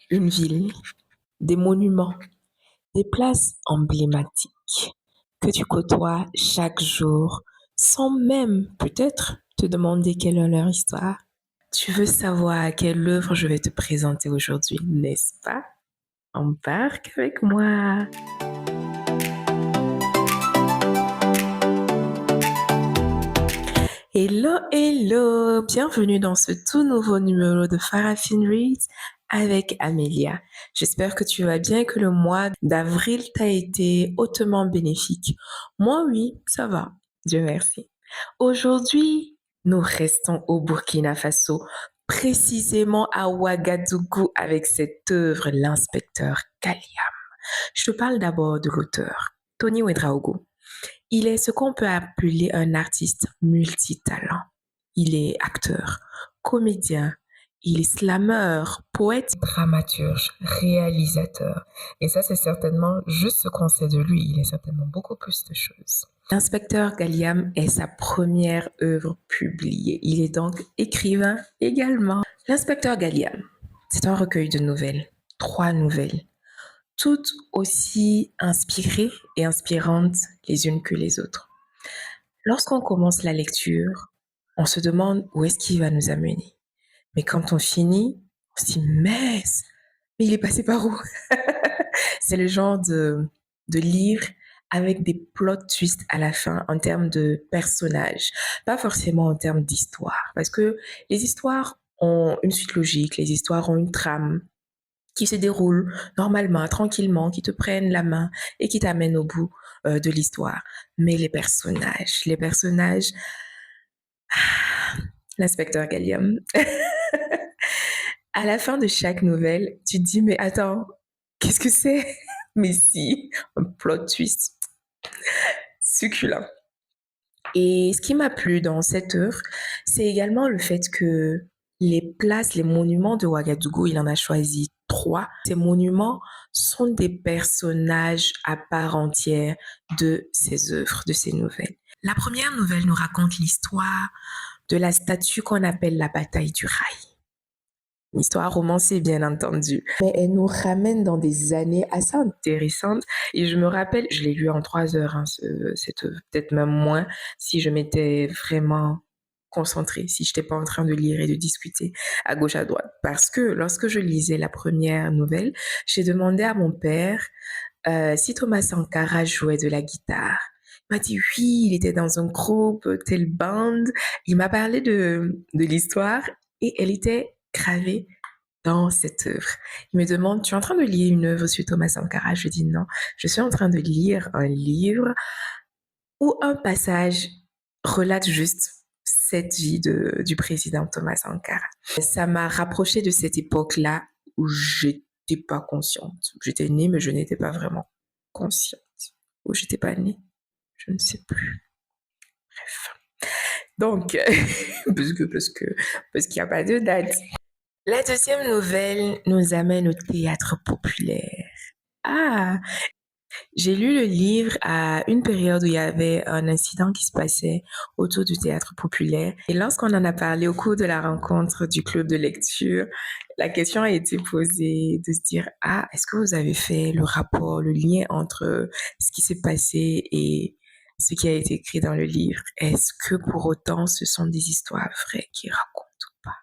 une ville, des monuments, des places emblématiques que tu côtoies chaque jour sans même peut-être te demander quelle est leur histoire. Tu veux savoir quelle œuvre je vais te présenter aujourd'hui, n'est-ce pas? Embarque avec moi. Hello, hello! Bienvenue dans ce tout nouveau numéro de Farafine Reads avec Amélia. J'espère que tu vas bien et que le mois d'avril t'a été hautement bénéfique. Moi, oui, ça va. Dieu merci. Aujourd'hui, nous restons au Burkina Faso, précisément à Ouagadougou avec cette œuvre, l'inspecteur Kaliam. Je te parle d'abord de l'auteur, Tony Ouedraogo. Il est ce qu'on peut appeler un artiste multitalent. Il est acteur, comédien, il est slameur, poète, dramaturge, réalisateur. Et ça, c'est certainement juste ce qu'on sait de lui. Il est certainement beaucoup plus de choses. L'inspecteur Galliam est sa première œuvre publiée. Il est donc écrivain également. L'inspecteur Galliam, c'est un recueil de nouvelles, 3 nouvelles, toutes aussi inspirées et inspirantes les unes que les autres. Lorsqu'on commence la lecture, on se demande où est-ce qu'il va nous amener. Mais quand on finit, on se dit, mais il est passé par où? C'est le genre de livre avec des plot twists à la fin en termes de personnages, pas forcément en termes d'histoire. Parce que les histoires ont une suite logique, les histoires ont une trame qui se déroule normalement, tranquillement, qui te prennent la main et qui t'amènent au bout de l'histoire. Mais les personnages, l'inspecteur Galliam, à la fin de chaque nouvelle, tu te dis, mais attends, qu'est-ce que c'est? Mais si, un plot twist succulent. Et ce qui m'a plu dans cette œuvre, c'est également le fait que les places, les monuments de Ouagadougou, il en a choisi 3. Ces monuments sont des personnages à part entière de ses œuvres, de ses nouvelles. La première nouvelle nous raconte l'histoire de la statue qu'on appelle la bataille du rail. Une histoire romancée, bien entendu. Mais elle nous ramène dans des années assez intéressantes. Et je me rappelle, je l'ai lu en 3 heures, peut-être même moins, si je m'étais vraiment concentrée, si je n'étais pas en train de lire et de discuter à gauche, à droite. Parce que lorsque je lisais la première nouvelle, j'ai demandé à mon père si Thomas Sankara jouait de la guitare. Il m'a dit oui, il était dans un groupe, telle bande. Il m'a parlé de l'histoire et elle était gravée dans cette œuvre. Il me demande, tu es en train de lire une œuvre sur Thomas Sankara? Je dis non, je suis en train de lire un livre où un passage relate juste cette vie du président Thomas Sankara. Ça m'a rapproché de cette époque-là où j'étais pas consciente. J'étais née, mais je n'étais pas vraiment consciente. Ou j'étais pas née, je ne sais plus. Bref. Donc, parce qu'il n'y a pas de date. La deuxième nouvelle nous amène au théâtre populaire. Ah, j'ai lu le livre à une période où il y avait un incident qui se passait autour du théâtre populaire. Et lorsqu'on en a parlé au cours de la rencontre du club de lecture, la question a été posée de se dire, ah, est-ce que vous avez fait le rapport, le lien entre ce qui s'est passé et ce qui a été écrit dans le livre? Est-ce que pour autant ce sont des histoires vraies qui racontent ou pas?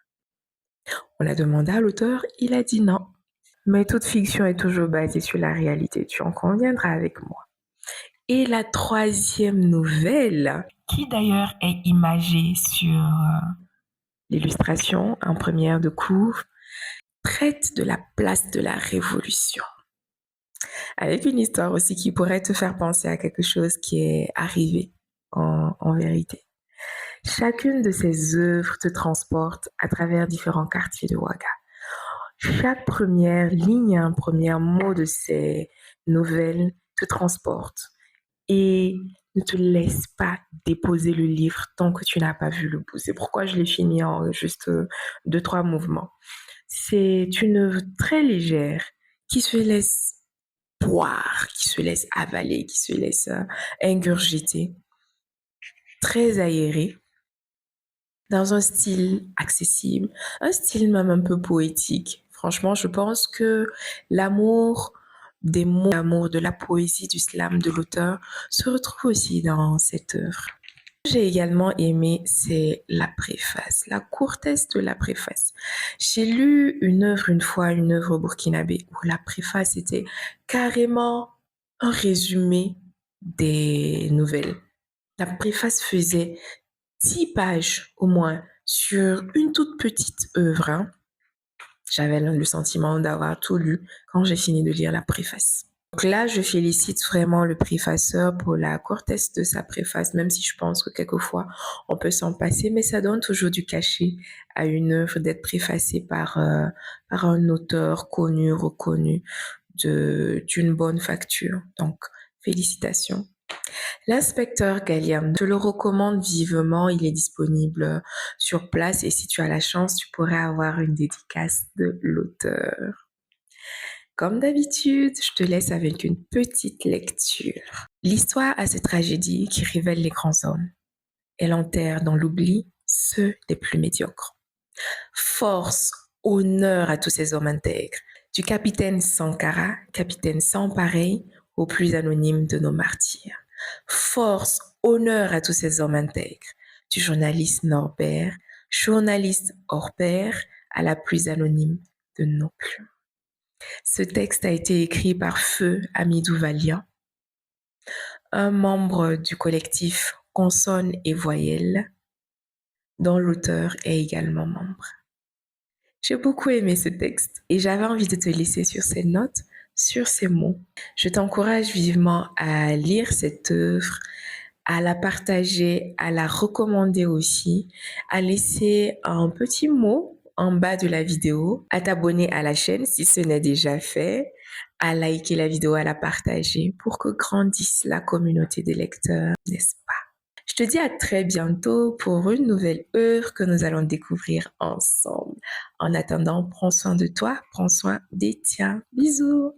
On a demandé à l'auteur, il a dit non. Mais toute fiction est toujours basée sur la réalité, tu en conviendras avec moi. Et la troisième nouvelle, qui d'ailleurs est imagée sur l'illustration en première de cours, traite de la place de la Révolution. Avec une histoire aussi qui pourrait te faire penser à quelque chose qui est arrivé en vérité. Chacune de ces œuvres te transporte à travers différents quartiers de Ouaga. Chaque première ligne, un premier mot de ces nouvelles te transporte et ne te laisse pas déposer le livre tant que tu n'as pas vu le bout. C'est pourquoi je l'ai fini en juste 2-3 mouvements. C'est une œuvre très légère qui se laisse boire, qui se laisse avaler, qui se laisse ingurgiter, très aérée, dans un style accessible, un style même un peu poétique. Franchement, je pense que l'amour des mots, l'amour de la poésie, du slam de l'auteur se retrouve aussi dans cette œuvre. J'ai également aimé, c'est la préface, la courtesse de la préface. J'ai lu une œuvre une fois, une œuvre burkinabé, où la préface était carrément un résumé des nouvelles. La préface faisait 10 pages au moins sur une toute petite œuvre, hein. J'avais le sentiment d'avoir tout lu quand j'ai fini de lire la préface. Donc là, je félicite vraiment le préfaceur pour la courtesse de sa préface, même si je pense que quelquefois on peut s'en passer, mais ça donne toujours du cachet à une œuvre d'être préfacée par un auteur connu, reconnu, d'une bonne facture. Donc, félicitations. L'inspecteur Galliam, je le recommande vivement, il est disponible sur place et si tu as la chance, tu pourrais avoir une dédicace de l'auteur. Comme d'habitude, je te laisse avec une petite lecture. L'histoire a cette tragédie qui révèle les grands hommes. Elle enterre dans l'oubli ceux des plus médiocres. Force, honneur à tous ces hommes intègres. Du capitaine Sankara, capitaine sans pareil, au plus anonyme de nos martyrs. Force, honneur à tous ces hommes intègres. Du journaliste Norbert, journaliste hors pair, à la plus anonyme de nos plumes. Ce texte a été écrit par Feu Amidou Valiant, un membre du collectif Consonne et Voyelle, dont l'auteur est également membre. J'ai beaucoup aimé ce texte et j'avais envie de te laisser sur ces notes, sur ces mots. Je t'encourage vivement à lire cette œuvre, à la partager, à la recommander aussi, à laisser un petit mot en bas de la vidéo, à t'abonner à la chaîne si ce n'est déjà fait, à liker la vidéo, à la partager pour que grandisse la communauté des lecteurs, n'est-ce pas? Je te dis à très bientôt pour une nouvelle œuvre que nous allons découvrir ensemble. En attendant, prends soin de toi, prends soin des tiens. Bisous!